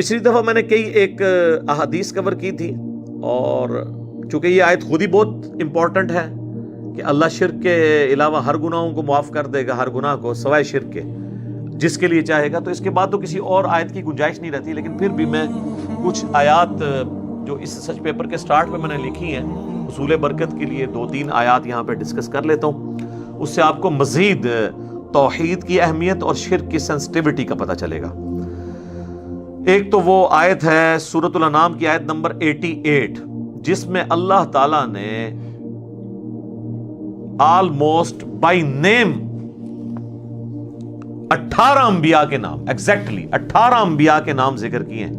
پچھلی دفعہ میں نے کئی ایک احادیث کور کی تھی، اور چونکہ یہ آیت خود ہی بہت امپورٹنٹ ہے کہ اللہ شرک کے علاوہ ہر گناہوں کو معاف کر دے گا، ہر گناہ کو سوائے شرک کے، جس کے لیے چاہے گا، تو اس کے بعد تو کسی اور آیت کی گنجائش نہیں رہتی. لیکن پھر بھی میں کچھ آیات جو اس سچ پیپر کے سٹارٹ پہ میں نے لکھی ہیں حصول برکت کے لیے، 2-3 آیات یہاں پہ ڈسکس کر لیتا ہوں. اس سے آپ کو مزید توحید کی اہمیت اور شرک کی سینسٹیوٹی کا پتہ چلے گا. ایک تو وہ آیت ہے سورۃ الانعام کی آیت نمبر 88، جس میں اللہ تعالیٰ نے آلموسٹ بائی نیم 18 انبیاء کے نام، ایگزیکٹلی 18 انبیاء کے نام ذکر کیے ہیں.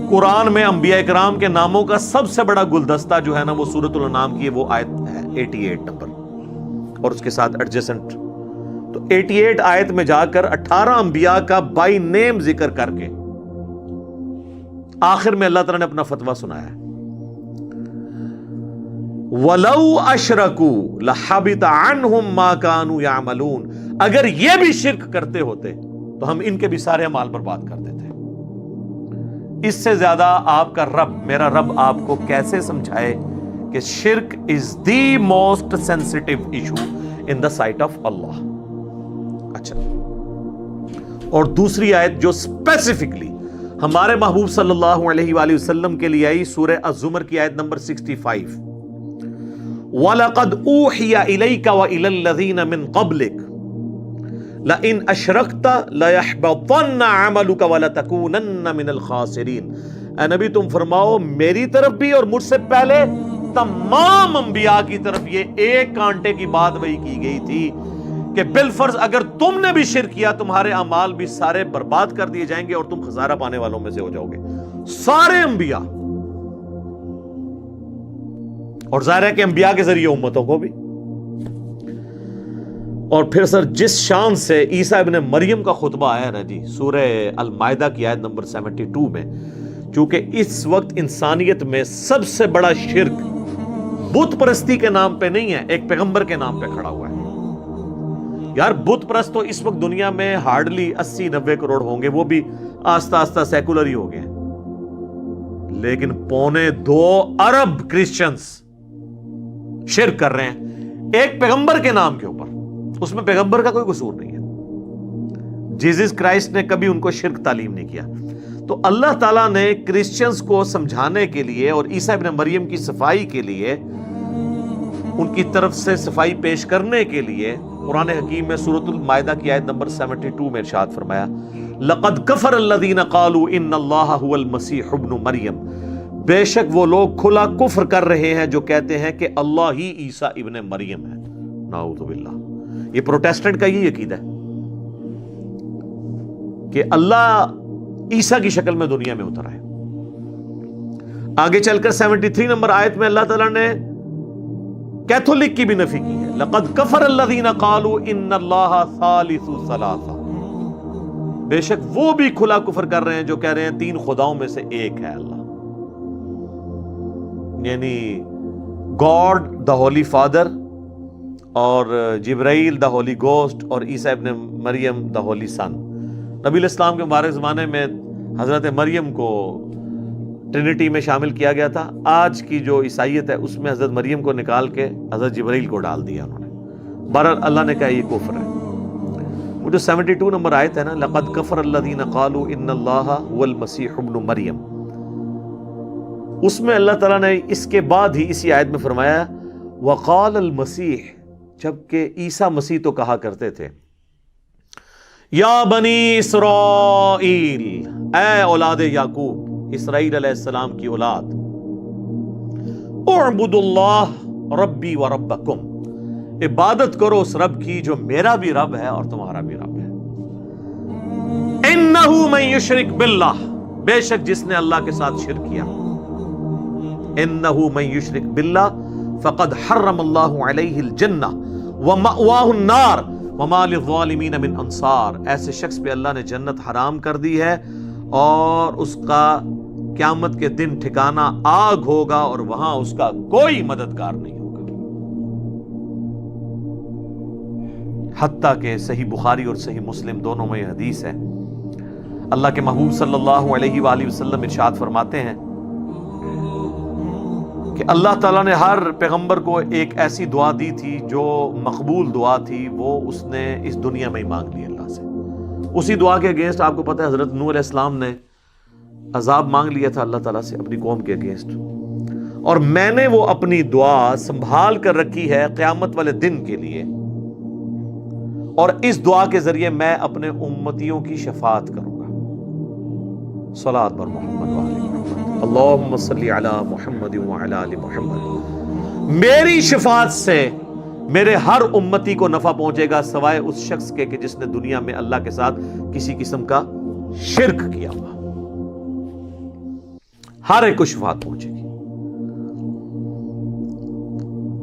قرآن میں انبیاء کرام کے ناموں کا سب سے بڑا گلدستہ جو ہے نا وہ سورۃ الانعام کی وہ آیت ہے 88 نمبر، اور اس کے ساتھ ایڈجسنٹ. تو 88 آیت میں جا کر 18 انبیاء کا بائی نیم ذکر کر کے آخر میں اللہ تعالیٰ نے اپنا فتویٰ سنایا ہے. وَلَوْ أَشْرَكُوا لَحَبِطَ عَنْهُمْ مَا كَانُوا يَعْمَلُونَ، اگر یہ بھی شرک کرتے ہوتے تو ہم ان کے بھی سارے اعمال برباد کر دیتے. اس سے زیادہ آپ کا رب، میرا رب، آپ کو کیسے سمجھائے کہ شرک is the most sensitive issue in the sight of Allah. اچھا، اور دوسری آیت جو اسپیسیفکلی ہمارے محبوب صلی اللہ علیہ وآلہ وسلم کے لیے آئی، سورہ الزمر کی آیت نمبر 65، وَلَقَدْ أُوحِيَ إِلَيْكَ وَإِلَى الَّذِينَ مِن قَبْلِكَ لَإِنْ أَشْرَكْتَ لَيَحْبَطَنَّ عَمَلُكَ وَلَتَكُونَنَّ مِنَ الْخَاسِرِينَ. اے نبی تم فرماؤ میری طرف بھی اور مجھ سے پہلے تمام انبیاء کی طرف یہ ایک کانٹے کی بات وہی کی گئی تھی کہ بالفرض اگر تم نے بھی شرک کیا تمہارے اعمال بھی سارے برباد کر دیے جائیں گے اور تم خسارہ پانے والوں میں سے ہو جاؤ گے. سارے انبیاء، اور ظاہر ہے کہ انبیاء کے ذریعے امتوں کو بھی. اور پھر سر جس شان سے عیسیٰ ابن مریم کا خطبہ آیا نا جی سورہ المائدہ کی آیت نمبر 72 میں، چونکہ اس وقت انسانیت میں سب سے بڑا شرک بت پرستی کے نام پہ نہیں ہے، ایک پیغمبر کے نام پہ کھڑا ہوا ہے. یار بت پرست تو اس وقت دنیا میں ہارڈلی 80-90 کروڑ ہوں گے، وہ بھی آستہ آستہ سیکولر ہی ہو گئے، لیکن 2.25 ارب کرسچنز شرک کر رہے ہیں ایک پیغمبر کے نام کے اوپر. اس میں پیغمبر کا کوئی قصور نہیں ہے، جیزس کرائسٹ نے کبھی ان کو شرک تعلیم نہیں کیا. تو اللہ تعالیٰ نے کرسچنز کو سمجھانے کے لیے اور عیسیٰ ابن مریم کی صفائی کے لیے، ان کی طرف سے صفائی پیش کرنے کے لیے قرآن حکیم میں سورۃ المائدہ کی آیت نمبر 72 میں ارشاد فرمایا، لَقَدْ كَفَرَ الَّذِينَ قَالُوا إِنَّ اللَّهَ هُوَ الْمَسِيحُ ابْنُ مریم، بے شک وہ لوگ کھلا کفر کر رہے ہیں جو کہتے ہیں کہ اللہ ہی عیسیٰ ابن مریم ہے. نعوذ باللہ. یہ پروٹیسٹنٹ کا یہ عقیدہ ہے کہ اللہ عیسیٰ کی شکل میں دنیا میں اترا ہے. آگے چل کر 73 نمبر آیت میں اللہ تعالیٰ نے کیتھولک کی بھی نفی کی ہے، لَقَدْ كَفَرَ الَّذِينَ قَالُوا إِنَّ اللَّهَ ثَالِثُ ثَلَاثَةٍ، بے شک وہ بھی کھلا کفر کر رہے ہیں جو کہہ رہے ہیں 3 خداؤں میں سے ایک ہے اللہ، یعنی گاڈ دا ہولی فادر، اور جبرائیل دا ہولی گوسٹ، اور عیسیٰ ابن مریم دا ہولی سن. نبی الاسلام کے مبارک زمانے میں حضرت مریم کو ٹرینٹی میں شامل کیا گیا تھا. آج کی جو عیسائیت ہے اس میں حضرت مریم کو نکال کے حضرت جبرائیل کو ڈال دیا انہوں نے. بہرحال اللہ نے کہا یہ کفر ہے. وہ جو 72 نمبر آیت ہے نا، لَقَدْ كَفَرَ الَّذِينَ قَالُوا إِنَّ اللَّهَ هُوَ الْمَسِيحُ ابْنُ مریم، اس میں اللہ تعالیٰ نے اس کے بعد ہی اسی آیت میں فرمایا وَقَالَ الْمَسِيحُ، جبکہ عیسیٰ مسیح تو کہا کرتے تھے یا بنی اسرائیل، اے اولاد یعقوب، اسرائیل علیہ السلام کی اولاد، اعبدوا اللہ ربی و ربکم، عبادت کرو اس رب کی جو میرا بھی رب ہے اور تمہارا بھی رب ہے. انہ من یشرک باللہ، بے شک جس نے اللہ کے ساتھ شرک کیا، انہ من یشرک باللہ فقد حرم اللہ علیہ الجنہ ومأواہ النار وما للظالمین من انصار، ایسے شخص پہ اللہ نے جنت حرام کر دی ہے اور اس کا قیامت کے دن ٹھکانہ آگ ہوگا اور وہاں اس کا کوئی مددگار نہیں ہوگا. حتیٰ کہ صحیح بخاری اور صحیح مسلم دونوں میں یہ حدیث ہے، اللہ کے محبوب صلی اللہ علیہ وآلہ وسلم ارشاد فرماتے ہیں کہ اللہ تعالیٰ نے ہر پیغمبر کو ایک ایسی دعا دی تھی جو مقبول دعا تھی، وہ اس نے اس دنیا میں ہی مانگ لی اللہ سے۔ اسی دعا کے اگینسٹ آپ کو پتہ ہے حضرت نوح علیہ السلام نے عذاب مانگ لیا تھا اللہ تعالیٰ سے اپنی قوم کے اگینسٹ، اور میں نے وہ اپنی دعا سنبھال کر رکھی ہے قیامت والے دن کے لیے، اور اس دعا کے ذریعے میں اپنے امتیوں کی شفاعت کروں گا۔ صلاۃ بر محمد و آل محمد، اللہم صلی علی محمد و علی آل محمد۔ میری شفاعت سے میرے ہر امتی کو نفع پہنچے گا سوائے اس شخص کے کہ جس نے دنیا میں اللہ کے ساتھ کسی قسم کا شرک کیا ہوا، ہر ایک کو شفاعت پہنچے گی۔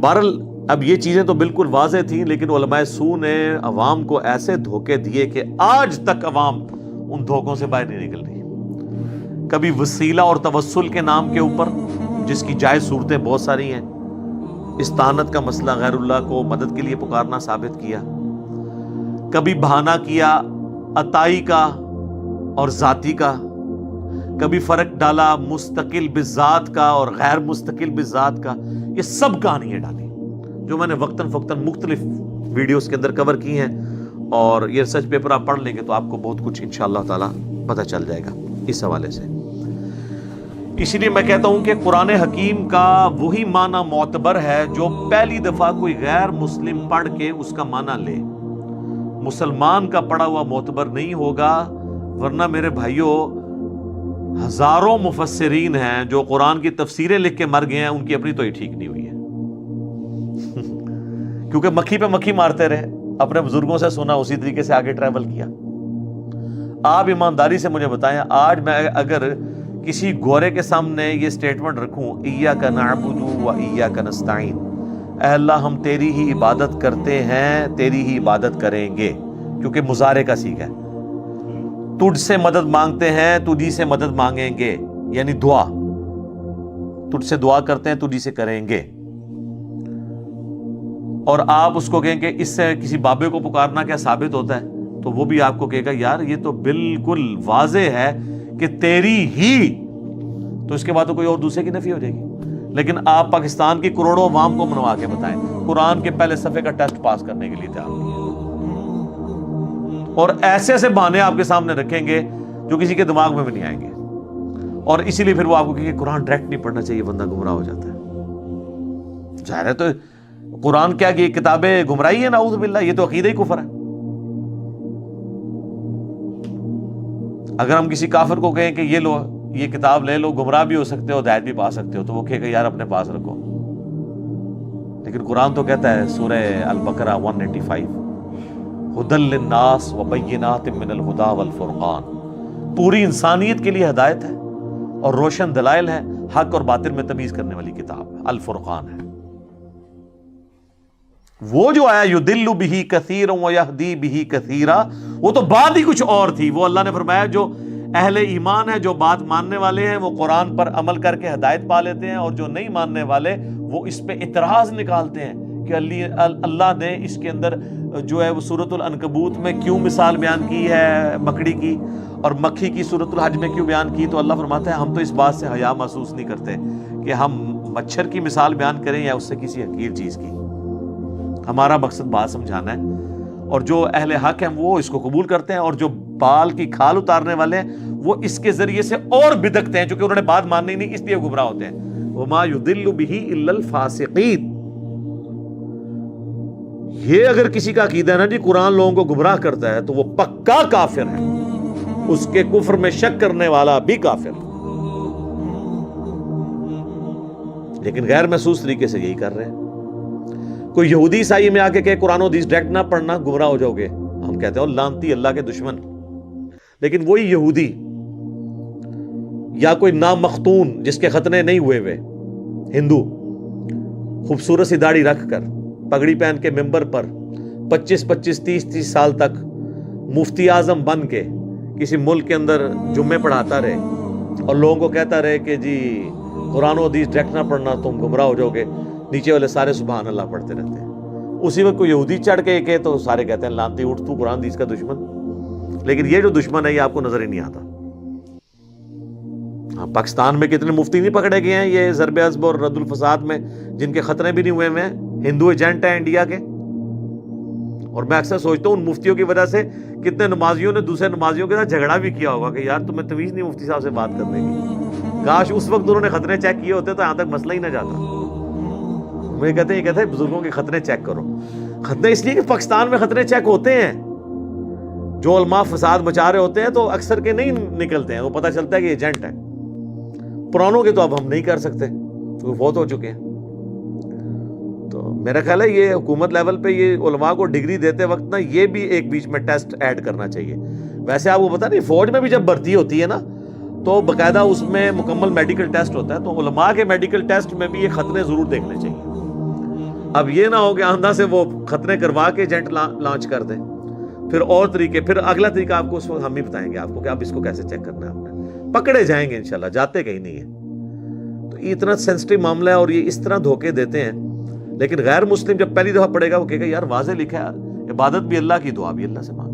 بہرحال اب یہ چیزیں تو بالکل واضح تھیں، لیکن علماء سو نے عوام کو ایسے دھوکے دیے کہ آج تک عوام ان دھوکوں سے باہر نہیں نکل رہی۔ کبھی وسیلہ اور توسل کے نام کے اوپر، جس کی جائز صورتیں بہت ساری ہیں، استعانت کا مسئلہ غیر اللہ کو مدد کے لیے پکارنا ثابت کیا، کبھی بہانہ کیا عطائی کا اور ذاتی کا، کبھی فرق ڈالا مستقل بذات کا اور غیر مستقل بذات کا، یہ سب کہانیاں ڈالی جو میں نے وقتاً فوقتاً مختلف ویڈیوز کے اندر کور کی ہیں، اور یہ ریسرچ پیپر آپ پڑھ لیں گے تو آپ کو بہت کچھ انشاءاللہ تعالی پتہ چل جائے گا اس حوالے سے۔ اسی لیے میں کہتا ہوں کہ قرآن حکیم کا وہی معنی معتبر ہے جو پہلی دفعہ کوئی غیر مسلم پڑھ کے اس کا معنی لے، مسلمان کا پڑھا ہوا معتبر نہیں ہوگا، ورنہ میرے بھائیوں ہزاروں مفسرین ہیں جو قرآن کی تفسیریں لکھ کے مر گئے ہیں، ان کی اپنی تو ہی ٹھیک نہیں ہوئی ہے کیونکہ مکھی پہ مکھی مارتے رہے، اپنے بزرگوں سے سنا اسی طریقے سے آگے ٹریول کیا۔ آپ ایمانداری سے مجھے بتائیں، آج میں اگر کسی گورے کے سامنے یہ سٹیٹمنٹ رکھوں ایاک نعبد و ایاک نستعین، اے اللہ ہم تیری ہی عبادت کرتے ہیں، تیری ہی عبادت کریں گے، کیونکہ مضارع کا صیغہ ہے، تجھ سے مدد مانگتے ہیں تجھی سے مدد مانگیں گے، یعنی دعا، تجھ سے دعا کرتے ہیں تجھی سے کریں گے، اور آپ اس کو کہیں کہ اس سے کسی بابے کو پکارنا کیا ثابت ہوتا ہے، تو وہ بھی آپ کو کہے گا یار یہ تو بالکل واضح ہے کہ تیری ہی، تو اس کے بعد تو کوئی اور دوسرے کی نفی ہو جائے گی۔ لیکن آپ پاکستان کی کروڑوں عوام کو منوا کے بتائیں قرآن کے پہلے صفحے کا ٹیسٹ پاس کرنے کے لیے تیار نہیں ہے، اور ایسے ایسے بہانے آپ کے سامنے رکھیں گے جو کسی کے دماغ میں بھی نہیں آئیں گے، اور اسی لیے پھر وہ آپ کو کہیں کہ قرآن ڈائریکٹ نہیں پڑھنا چاہیے، بندہ گمراہ ہو جاتا ہے۔ ظاہر ہے تو قرآن کیا کہ یہ کتابیں گمراہی ہے، نعوذ باللہ، یہ تو عقیدہ ہی کفر ہے۔ اگر ہم کسی کافر کو کہیں کہ یہ لو یہ کتاب لے لو، گمراہ بھی ہو سکتے ہو ہدایت بھی پا سکتے ہو، تو وہ کہے گا یار اپنے پاس رکھو، لیکن قرآن تو کہتا ہے سورہ البقرہ 185 ھدی للناس وبینات من الہدی والفرقان، پوری انسانیت کے لیے ہدایت ہے اور روشن دلائل ہے، حق اور باطل میں تمیز کرنے والی کتاب الفرقان ہے۔ وہ جو آیا یضل بہ کثیرا ویہدی بہ کثیرا، وہ تو بات ہی کچھ اور تھی۔ وہ اللہ نے فرمایا جو اہل ایمان ہے، جو بات ماننے والے ہیں، وہ قرآن پر عمل کر کے ہدایت پا لیتے ہیں، اور جو نہیں ماننے والے وہ اس پہ اعتراض نکالتے ہیں کہ اللہ نے اس کے اندر جو ہے وہ سورۃ العنکبوت میں کیوں مثال بیان کی ہے مکڑی کی، اور مکھی کی سورۃ الحج میں کیوں بیان کی۔ تو اللہ فرماتا ہے ہم تو اس بات سے حیا محسوس نہیں کرتے کہ ہم مچھر کی مثال بیان کریں یا اس سے کسی حقیر چیز کی، ہمارا مقصد بات سمجھانا ہے، اور جو اہل حق ہیں وہ اس کو قبول کرتے ہیں، اور جو بال کی کھال اتارنے والے ہیں وہ اس کے ذریعے سے اور بدکتے ہیں، چونکہ انہوں نے بات ماننی نہیں، اس لیے گمراہ ہوتے ہیں۔ وما يضل به الا الفاسقین، یہ اگر کسی کا عقیدہ ہے نا جی قرآن لوگوں کو گمراہ کرتا ہے تو وہ پکا کافر ہے، اس کے کفر میں شک کرنے والا بھی کافر، لیکن غیر محسوس طریقے سے یہی کر رہے ہیں۔ کوئی یہودی عیسائی میں آ کے کہ قرآن و حدیث ڈائریکٹ نہ پڑھنا گمراہ ہو جاؤ گے، ہم کہتے ہیں لعنتی اللہ کے دشمن، لیکن وہی یہودی یا کوئی نامختون جس کے ختنے نہیں ہوئے ہوئے ہندو خوبصورت سی داڑھی رکھ کر پگڑی پہن کے ممبر پر 25-25 سال تک مفتی اعظم بن کے کسی ملک کے اندر جمعے پڑھاتا رہے اور لوگوں کو کہتا رہے کہ جی قرآن و حدیث ڈائریکٹ نہ پڑھنا تم گمراہ ہو جاؤ گے، نیچے والے سارے سبحان اللہ پڑھتے رہتے ہیں۔ اسی وقت کوئی یہودی چڑھ کے کہ تو سارے کہتے ہیں لعنتی اٹھ تو قرآن حدیث کا دشمن، لیکن یہ جو دشمن ہے یہ آپ کو نظر ہی نہیں آتا. پاکستان میں کتنے مفتی نہیں پکڑے گئے ہیں یہ ضرب عضب اور رد الفساد میں، جن کے خطرے بھی نہیں ہوئے ہیں، ہندو ایجنٹ ہیں انڈیا کے. اور میں اکثر سوچتا ہوں ان مفتیوں کی وجہ سے کتنے نمازیوں نے دوسرے نمازیوں کے ساتھ جھگڑا بھی کیا ہوگا کہ یار تمہیں تمیز نہیں مفتی صاحب سے بات کرنے کی. کاش اس وقت انہوں نے خطرے چیک کیے ہوتے تو یہاں تک مسئلہ ہی نہ جاتا. مجھے کہتے ہیں بزرگوں کے خطرے چیک کرو. خطرے اس لیے کہ پاکستان میں خطرے چیک ہوتے ہیں. جو علماء فساد مچا رہے ہوتے ہیں تو اکثر کے نہیں نکلتے ہیں، وہ پتہ چلتا ہے کہ ایجنٹ ہے. پرانوں کے تو اب ہم نہیں کر سکتے کیونکہ فوت ہو چکے ہیں. تو میرا خیال ہے یہ حکومت لیول پہ یہ علماء کو ڈگری دیتے وقت نا یہ بھی ایک بیچ میں ٹیسٹ ایڈ کرنا چاہیے. ویسے آپ کو پتہ نہیں فوج میں بھی جب بھرتی ہوتی ہے نا تو باقاعدہ اس میں مکمل میڈیکل ٹیسٹ ہوتا ہے، تو علماء کے میڈیکل ٹیسٹ میں بھی یہ خطرے ضرور دیکھنے چاہیے. اب یہ نہ ہو کہ آندھا سے وہ خطرے کروا کے ایجنٹ لانچ کر دیں. پھر اور طریقے، پھر اگلا طریقہ آپ کو اس وقت ہم ہی بتائیں گے آپ کو کہ آپ اس کو کیسے چیک کرنا ہے. آپ نے پکڑے جائیں گے انشاءاللہ، جاتے کہیں نہیں ہے. تو یہ اتنا سینسٹیو معاملہ ہے اور یہ اس طرح دھوکے دیتے ہیں. لیکن غیر مسلم جب پہلی دفعہ پڑھے گا وہ کہے گا یار واضح لکھا ہے عبادت بھی اللہ کی، دعا بھی اللہ سے مانگ.